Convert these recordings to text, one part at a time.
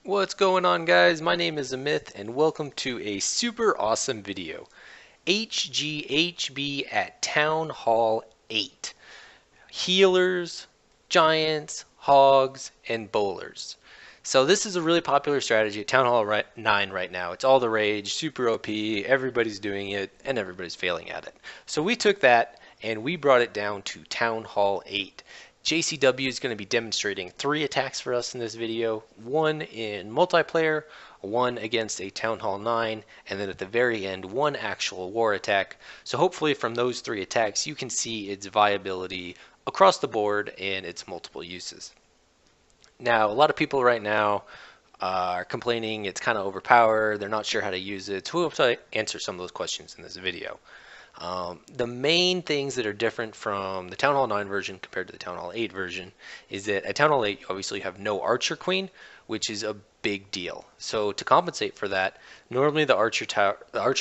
What's going on, guys? My name is Amith and welcome to a super awesome video. HGHB at Town Hall 8. Healers, giants, hogs, and bowlers. So this is a really popular strategy at Town Hall 9 right now. It's all the rage, super OP, everybody's doing it, and everybody's failing at it. So we took that and we brought it down to Town Hall 8. JCW is going to be demonstrating 3 attacks for us in this video, one in multiplayer, one against a Town Hall 9, and then at the very end, one actual war attack. So hopefully from those 3 attacks, you can see its viability across the board and its multiple uses. Now, a lot of people right now are complaining it's kind of overpowered, they're not sure how to use it, so we'll try to answer some of those questions in this video. The main things that are different from the Town Hall 9 version compared to the Town Hall 8 version is that at Town Hall 8 you obviously have no Archer Queen, which is a big deal. So to compensate for that, normally the Archer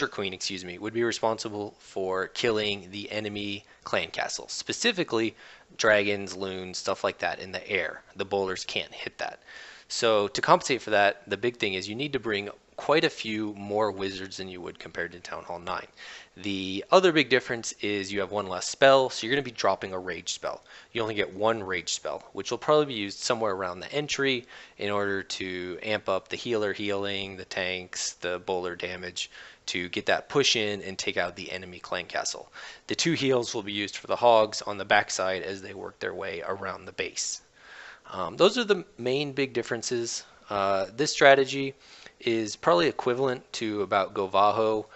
Queen, would be responsible for killing the enemy clan castle, specifically dragons, loons, stuff like that in the air. The bowlers can't hit that. So to compensate for that, the big thing is you need to bring quite a few more wizards than you would compared to Town Hall 9. The other big difference is you have one less spell, so you're going to be dropping a rage spell. You only get one rage spell, which will probably be used somewhere around the entry in order to amp up the healer healing, the tanks, the bowler damage, to get that push in and take out the enemy clan castle. The 2 heals will be used for the hogs on the backside as they work their way around the base. Those are the main big differences. This strategy is probably equivalent to about Govaho.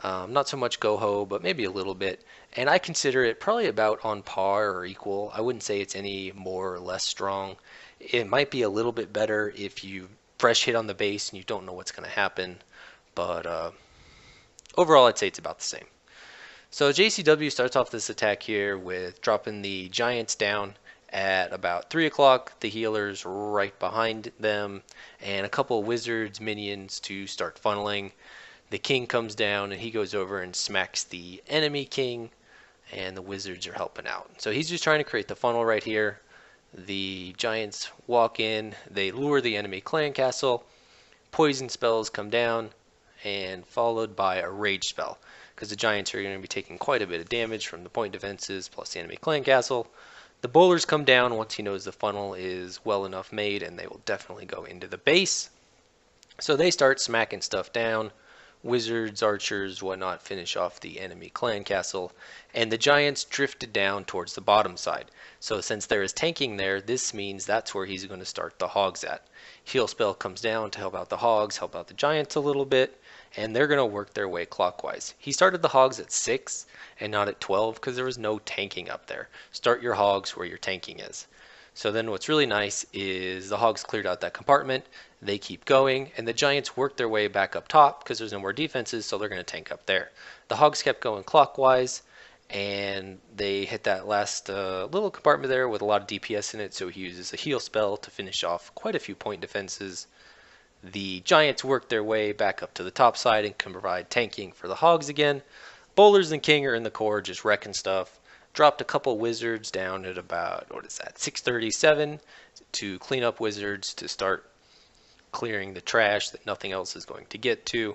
Not so much Goho, but maybe a little bit. And I consider it probably about on par or equal. I wouldn't say it's any more or less strong. It might be a little bit better if you fresh hit on the base and you don't know what's going to happen. But overall, I'd say it's about the same. So JCW starts off this attack here with dropping the giants down at about 3 o'clock, the healers right behind them, and a couple of wizards, minions to start funneling. The king comes down and he goes over and smacks the enemy king, and the wizards are helping out. So he's just trying to create the funnel right here. The giants walk in, they lure the enemy clan castle, poison spells come down, and followed by a rage spell, because the giants are going to be taking quite a bit of damage from the point defenses plus the enemy clan castle. The bowlers come down once he knows the funnel is well enough made, and they will definitely go into the base. So they start smacking stuff down. Wizards, archers, whatnot finish off the enemy clan castle, and the giants drifted down towards the bottom side. So since there is tanking there, this means that's where he's going to start the hogs at. Heal spell comes down to help out the hogs, help out the giants a little bit, and they're going to work their way clockwise. He started the hogs at 6 and not at 12 because there was no tanking up there. Start your hogs where your tanking is. So then what's really nice is the hogs cleared out that compartment, they keep going, and the giants work their way back up top because there's no more defenses, so they're going to tank up there. The hogs kept going clockwise, and they hit that last little compartment there with a lot of DPS in it, so he uses a heal spell to finish off quite a few point defenses. The giants work their way back up to the top side and can provide tanking for the hogs again. Bowlers and king are in the core just wrecking stuff. Dropped a couple wizards down at about, 6:37 to clean up wizards to start clearing the trash that nothing else is going to get to.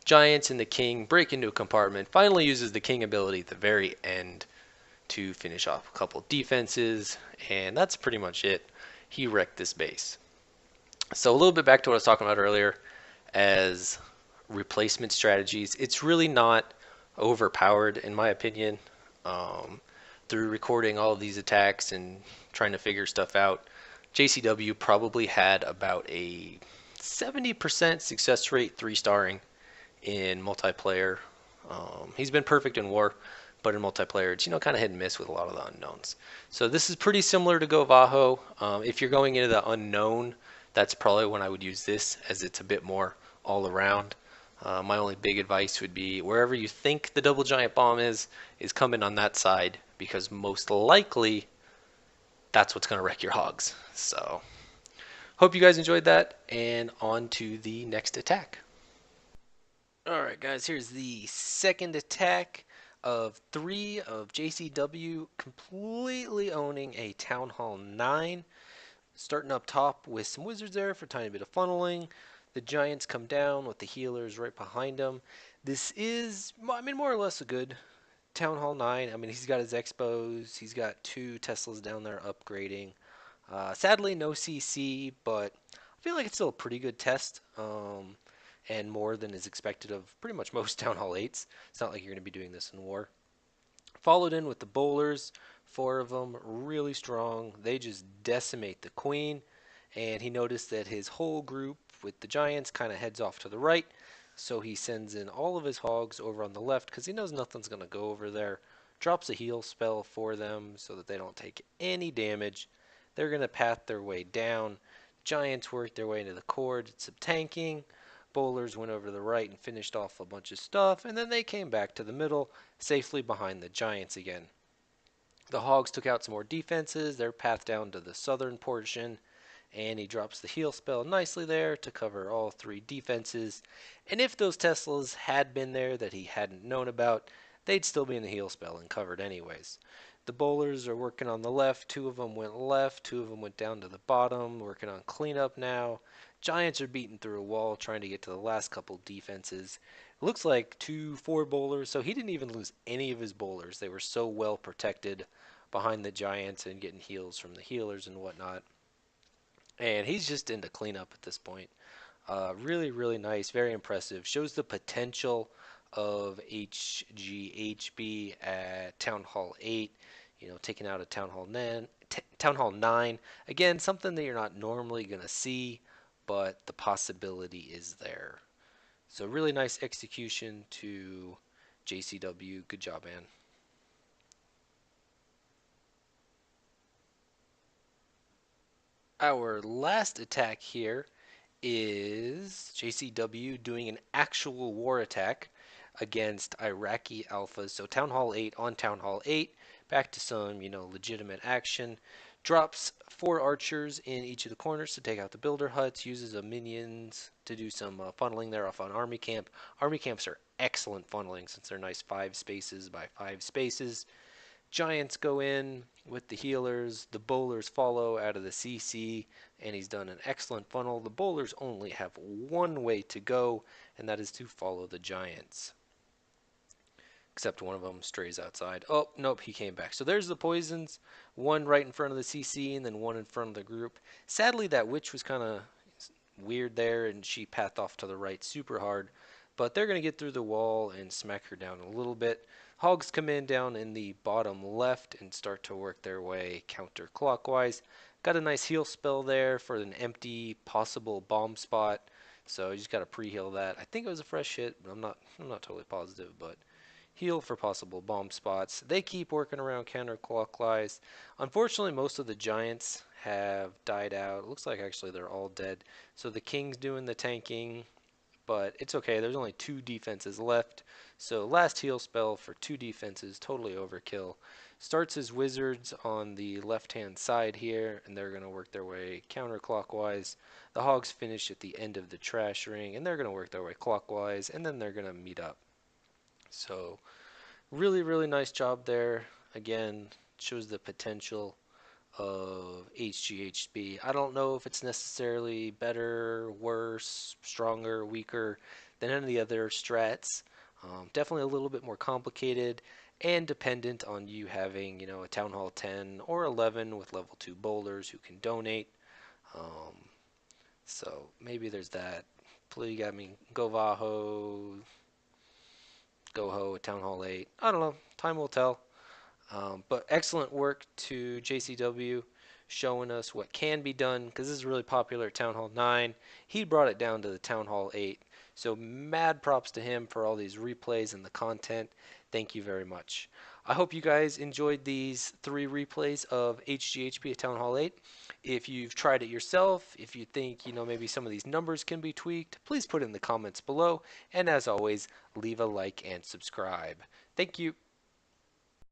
Giants and the king break into a compartment, finally uses the king ability at the very end to finish off a couple defenses, and that's pretty much it. He wrecked this base. So a little bit back to what I was talking about earlier as replacement strategies. It's really not overpowered in my opinion. Through recording all of these attacks and trying to figure stuff out, JCW probably had about a 70% success rate 3-starring in multiplayer. He's been perfect in war, but in multiplayer it's kind of hit and miss with a lot of the unknowns. So this is pretty similar to Govaho. If you're going into the unknown, that's probably when I would use this, as it's a bit more all around. My only big advice would be wherever you think the double giant bomb is coming on that side, because most likely that's what's going to wreck your hogs. So hope you guys enjoyed that, and on to the next attack. Alright guys, here's the second attack of 3 of JCW completely owning a Town Hall 9. Starting up top with some wizards there for a tiny bit of funneling. The giants come down with the healers right behind them. This is, I mean, more or less a good Town Hall 9. I mean, he's got his expos. He's got 2 Teslas down there upgrading. Sadly, no CC, but I feel like it's still a pretty good test. And more than is expected of pretty much most Town Hall 8s. It's not like you're going to be doing this in war. Followed in with the bowlers, 4 of them, really strong. They just decimate the queen. And he noticed that his whole group with the giants kind of heads off to the right. So he sends in all of his hogs over on the left because he knows nothing's going to go over there. Drops a heal spell for them so that they don't take any damage. They're going to path their way down. Giants work their way into the core, did some tanking. Bowlers went over to the right and finished off a bunch of stuff, and then they came back to the middle, safely behind the Giants again. The Hogs took out some more defenses, their path down to the southern portion, and he drops the heal spell nicely there to cover all 3 defenses. And if those Teslas had been there that he hadn't known about, they'd still be in the heal spell and covered anyways. The bowlers are working on the left. 2 of them went left. 2 of them went down to the bottom, working on cleanup now. Giants are beating through a wall, trying to get to the last couple defenses. It looks like 4 bowlers, so he didn't even lose any of his bowlers. They were so well protected behind the Giants and getting heals from the healers and whatnot. And he's just into cleanup at this point. Really, really nice, very impressive. Shows the potential of HGHB at Town Hall 8. You know, taking out a Town Hall 9. Town Hall 9. Again, something that you're not normally going to see, but the possibility is there. So really nice execution to JCW. Good job, man. Our last attack here is JCW doing an actual war attack against Iraqi alphas. So Town Hall 8 on Town Hall 8, back to some, legitimate action. Drops 4 archers in each of the corners to take out the builder huts, uses a minions to do some funneling there off on army camp. Army camps are excellent funneling since they're nice 5 spaces by 5 spaces. Giants go in with the healers. The bowlers follow out of the CC, and he's done an excellent funnel. The bowlers only have one way to go, and that is to follow the Giants. Except one of them strays outside. Oh, nope, he came back. So there's the poisons. One right in front of the CC, and then one in front of the group. Sadly, that witch was kind of weird there, and she pathed off to the right super hard. But they're going to get through the wall and smack her down a little bit. Hogs come in down in the bottom left and start to work their way counterclockwise. Got a nice heal spell there for an empty possible bomb spot. So you just got to pre-heal that. I think it was a fresh hit, but I'm not totally positive, but heal for possible bomb spots. They keep working around counterclockwise. Unfortunately, most of the giants have died out. It looks like actually they're all dead. So the king's doing the tanking, but it's okay. There's only 2 defenses left. So last heal spell for 2 defenses, totally overkill. Starts his wizards on the left-hand side here, and they're going to work their way counterclockwise. The hogs finish at the end of the trash ring, and they're going to work their way clockwise, and then they're going to meet up. So really, really nice job there. Again, shows the potential of HGHB. I don't know if it's necessarily better, worse, stronger, weaker than any of the other strats. Definitely a little bit more complicated and dependent on you having, a Town Hall 10 or 11 with level 2 bowlers who can donate. So maybe there's that. Please, Go Vaho, Go Ho, Town Hall 8. I don't know. Time will tell. But excellent work to JCW showing us what can be done, because this is really popular at Town Hall 9. He brought it down to the Town Hall 8. So mad props to him for all these replays and the content. Thank you very much. I hope you guys enjoyed these 3 replays of HGHB at Town Hall 8. If you've tried it yourself, if you think, maybe some of these numbers can be tweaked, please put it in the comments below. And as always, leave a like and subscribe. Thank you.